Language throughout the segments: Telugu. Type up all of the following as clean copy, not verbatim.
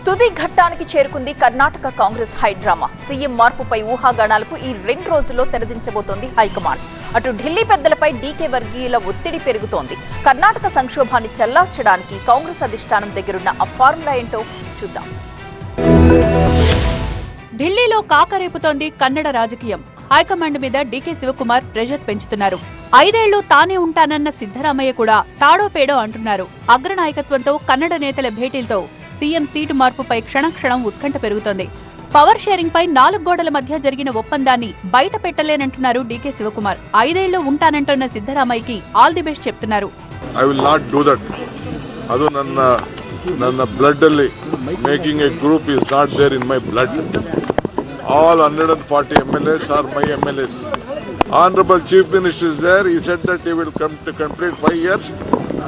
తుది ఘట్టానికి చేరుకుంది కర్ణాటక కాంగ్రెస్ హైడ్రామా. సీఎం మార్పుపై ఊహాగానాలకు ఈ 2 రోజుల్లో తెరదించబోతోంది హైకమాండ్. అటు ఢిల్లీ పెద్దలపై డీకే వర్గీయుల ఒత్తిడి పెరుగుతోంది. కర్ణాటక సంక్షోభాన్ని చల్లార్చడానికి కాంగ్రెస్ అధిష్టానం దగ్గరున్న ఆ ఫార్ములా ఏంటో చూద్దాం. ఢిల్లీలో కాకరేపుతోంది కన్నడ రాజకీయం. హైకమాండ్ మీద డీకే శివకుమార్ ప్రెషర్ పెంచుతున్నారు. 5 ఏళ్లు తానే ఉంటానన్న సిద్ధరామయ్య కూడా తాడో పేడో అంటున్నారు. అగ్రనాయకత్వంతో కన్నడ నేతల భేటీలతో సీఎం సీటు మార్పుపై క్షణక్షణం ఉత్కంఠ పెరుగుతోంది. పవర్ షేరింగ్ పై 4 గోడల మధ్య జరిగిన ఒప్పందాన్ని బయట పెట్టలేనంటున్నారు డీకే శివకుమార్. 5 ఏళ్లు ఉంటానంటున్న సిద్ధరామయ్యకి ఆల్ ది బెస్ట్ చెప్తున్నారు. I will not do that. ಅದು ನನ್ನ ಬ್ಲಡ್ ಅಲ್ಲಿ making A group is not there in my blood. All 140 MLAs are my MLAs. Honorable Chief Minister is there. He said that he will come to complete 5 years.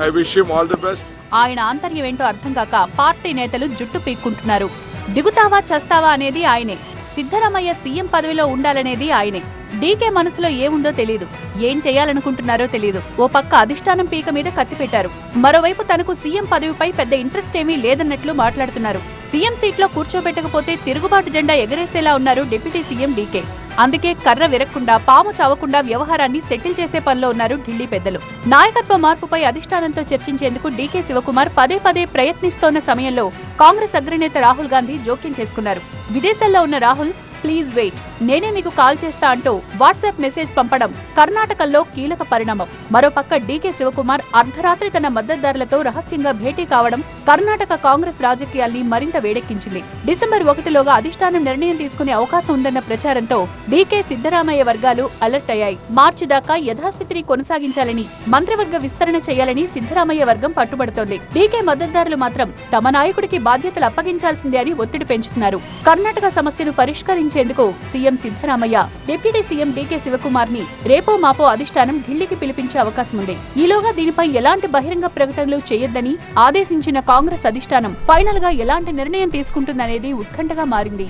I wish him all the best. ఆయన ఆంతర్యం ఏంటో అర్థం కాక పార్టీ నేతలు జుట్టు పీక్కుంటున్నారు. దిగుతావా చస్తావా అనేది ఆయనే. సిద్ధరామయ్య సీఎం పదవిలో ఉండాలనేది ఆయనే. డీకే మనసులో ఏముందో తెలీదు, ఏం చేయాలనుకుంటున్నారో తెలీదు. ఓ పక్క అధిష్టానం పీక మీద కత్తి పెట్టారు, మరోవైపు తనకు సీఎం పదవిపై పెద్ద ఇంట్రెస్ట్ ఏమీ లేదన్నట్లు మాట్లాడుతున్నారు. సీఎం సీట్లో కూర్చోబెట్టకపోతే తిరుగుబాటు జెండా ఎగరేసేలా ఉన్నారు డిప్యూటీ సీఎం డీకే. అందుకే కర్ర విరక్కుండా పాము చావకుండా వ్యవహారాన్ని సెటిల్ చేసే పనిలో ఉన్నారు ఢిల్లీ పెద్దలు. నాయకత్వ మార్పుపై అధిష్టానంతో చర్చించేందుకు డీకే శివకుమార్ పదే ప్రయత్నిస్తోన్న సమయంలో కాంగ్రెస్ అగ్రనేత రాహుల్ గాంధీ జోక్యం చేసుకున్నారు. విదేశాల్లో ఉన్న రాహుల్ ప్లీజ్ వెయిట్, నేనే మీకు కాల్ చేస్తా అంటూ వాట్సాప్ మెసేజ్ పంపడం కర్ణాటకలో కీలక పరిణామం. మరోపక్క డీకే శివకుమార్ అర్ధరాత్రి తన మద్దతుదారులతో రహస్యంగా భేటీ కావడం కర్ణాటక కాంగ్రెస్ రాజకీయాల్ని మరింత వేడెక్కించింది. డిసెంబర్ 1లోగా అధిష్టానం నిర్ణయం తీసుకునే అవకాశం ఉందన్న ప్రచారంతో డీకే సిద్ధరామయ్య వర్గాలు అలర్ట్ అయ్యాయి. మార్చి దాకా యథాస్థితిని కొనసాగించాలని, మంత్రివర్గ విస్తరణ చేయాలని సిద్ధరామయ్య వర్గం పట్టుబడుతోంది. డీకే మద్దతుదారులు మాత్రం తమ నాయకుడికి బాధ్యతలు అప్పగించాల్సిందే అని ఒత్తిడి పెంచుతున్నారు. కర్ణాటక సమస్యను పరిష్కరించేందుకు CM Siddaramaiah deputy CM DK Shivakumar ని రేపో మాపో అధిష్టానం ఢిల్లీకి పిలిపించే అవకాశం ఉంది. ఈలోగా దీనిపై ఎలాంటి బహిరంగ ప్రకటనలు చేయొద్దని ఆదేశించిన కాంగ్రెస్ అధిష్టానం ఫైనల్ గా ఎలాంటి నిర్ణయం తీసుకుంటుందనేది ఉత్కంఠగా మారింది.